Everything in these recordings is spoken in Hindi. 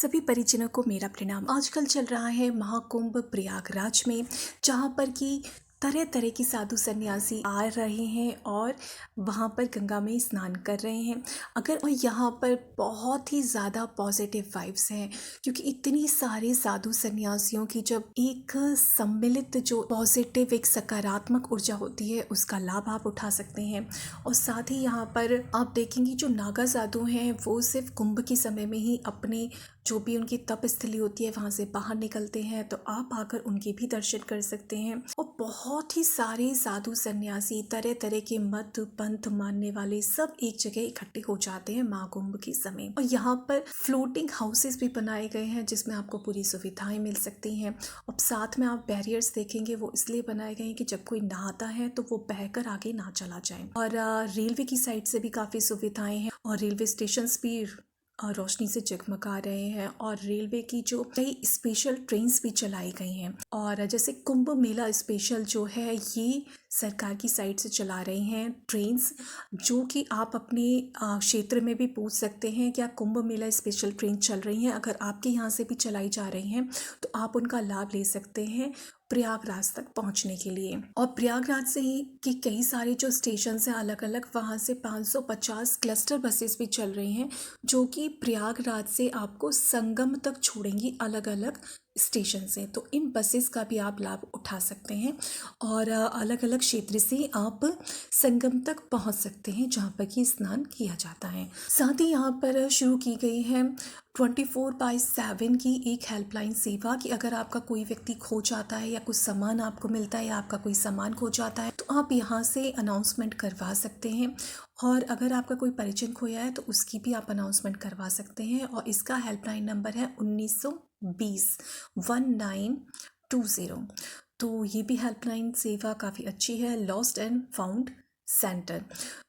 सभी परिजनों को मेरा प्रणाम। आजकल चल रहा है महाकुंभ प्रयागराज में, जहाँ पर कि तरह तरह के साधु सन्यासी आ रहे हैं और वहाँ पर गंगा में स्नान कर रहे हैं। और यहाँ पर बहुत ही ज़्यादा पॉजिटिव वाइब्स हैं, क्योंकि इतनी सारे साधु सन्यासियों की जब एक सम्मिलित जो पॉजिटिव एक सकारात्मक ऊर्जा होती है, उसका लाभ आप उठा सकते हैं। और साथ ही यहाँ पर आप देखेंगे जो नागा साधु हैं वो सिर्फ कुंभ के समय में ही अपने जो भी उनकी तप स्थली होती है वहाँ से बाहर निकलते हैं, तो आप आकर उनके भी दर्शन कर सकते हैं। और बहुत ही सारे साधु सन्यासी, तरह तरह के मत पंथ मानने वाले सब एक जगह इकट्ठे हो जाते हैं महाकुंभ के समय। और यहाँ पर फ्लोटिंग हाउसेस भी बनाए गए हैं जिसमें आपको पूरी सुविधाएं मिल सकती हैं। और साथ में आप बैरियर्स देखेंगे, वो इसलिए बनाए गए हैं कि जब कोई नहाता है तो वो बहकर आगे ना चला जाए। और रेलवे की साइड से भी काफ़ी सुविधाएं हैं और रेलवे स्टेशन भी रोशनी से जगमगा रहे हैं। और रेलवे की जो कई स्पेशल ट्रेन्स भी चलाई गई हैं। और जैसे कुंभ मेला स्पेशल जो है ये सरकार की साइड से चला रही हैं ट्रेन्स, जो कि आप अपने क्षेत्र में भी पूछ सकते हैं क्या कुंभ मेला स्पेशल ट्रेन चल रही हैं। अगर आपके यहाँ से भी चलाई जा रही हैं तो आप उनका लाभ ले सकते हैं प्रयागराज तक पहुंचने के लिए। और प्रयागराज से ही कि कई सारे जो स्टेशन हैं अलग अलग, वहाँ से 550 क्लस्टर बसेस भी चल रही हैं जो कि प्रयागराज से आपको संगम तक छोड़ेंगी अलग अलग स्टेशन से। तो इन बसेस का भी आप लाभ उठा सकते हैं और अलग अलग क्षेत्र से आप संगम तक पहुंच सकते हैं जहां पर कि स्नान किया जाता है। साथ ही यहाँ पर शुरू की गई है 24/7 की एक हेल्पलाइन सेवा कि अगर आपका कोई व्यक्ति खो जाता है या कुछ सामान आपको मिलता है या आपका कोई सामान खो जाता है तो आप यहाँ से अनाउंसमेंट करवा सकते हैं। और अगर आपका कोई परिजन खोया है तो उसकी भी आप अनाउंसमेंट करवा सकते हैं। और इसका हेल्पलाइन नंबर है 1920 1920। तो ये भी हेल्पलाइन सेवा काफ़ी अच्छी है, लॉस्ट एंड फाउंड सेंटर।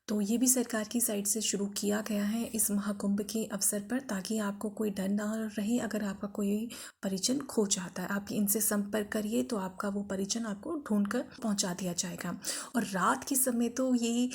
तो ये भी सरकार की साइड से शुरू किया गया है इस महाकुंभ के अवसर पर, ताकि आपको कोई डर ना रहे। अगर आपका कोई परिजन खो जाता है, आप इनसे संपर्क करिए तो आपका वो परिजन आपको ढूंढ कर पहुँचा दिया जाएगा। और रात के समय तो ये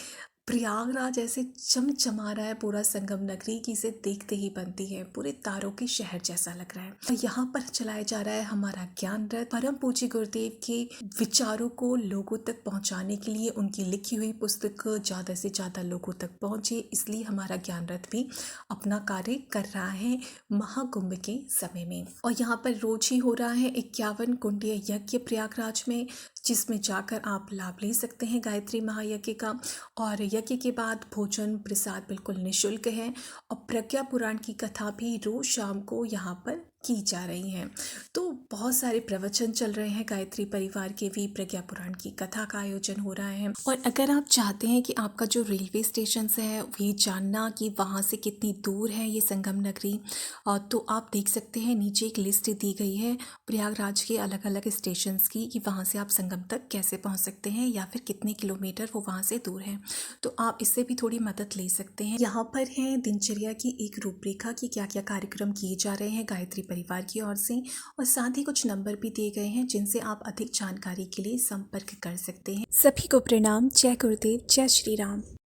प्रयागराज ऐसे चमचमा रहा है पूरा संगम नगरी की इसे देखते ही बनती है, पूरे तारों के शहर जैसा लग रहा है। और यहाँ पर चलाया जा रहा है हमारा ज्ञान रथ। परम पूज्य गुरुदेव के विचारों को लोगों तक पहुँचाने के लिए उनकी लिखी हुई पुस्तक ज़्यादा से ज़्यादा लोगों तक पहुँचे, इसलिए हमारा ज्ञान रथ भी अपना कार्य कर रहा है महाकुंभ के समय में। और यहाँ पर रोज ही हो रहा है 51 कुंडीय यज्ञ प्रयागराज में, जिसमें जाकर आप लाभ ले सकते हैं गायत्री महायज्ञ का। और यज्ञ के बाद भोजन प्रसाद बिल्कुल निःशुल्क है। और प्रज्ञा पुराण की कथा भी रोज शाम को यहाँ पर की जा रही हैं। तो बहुत सारे प्रवचन चल रहे हैं, गायत्री परिवार के भी प्रज्ञा पुराण की कथा का आयोजन हो रहा है। और अगर आप चाहते हैं कि आपका जो रेलवे स्टेशन है ये जानना कि वहाँ से कितनी दूर है ये संगम नगरी, तो आप देख सकते हैं नीचे एक लिस्ट दी गई है प्रयागराज के अलग अलग स्टेशन की कि वहाँ से आप संगम तक कैसे पहुँच सकते हैं या फिर कितने किलोमीटर वो वहाँ से दूर है। तो आप इससे भी थोड़ी मदद ले सकते हैं। यहाँ पर है दिनचर्या की एक रूपरेखा कि क्या क्या कार्यक्रम किए जा रहे हैं गायत्री परिवार की ओर से। और साथ ही कुछ नंबर भी दिए गए हैं जिनसे आप अधिक जानकारी के लिए संपर्क कर सकते हैं। सभी को प्रणाम। जय गुरुदेव, जय श्री राम।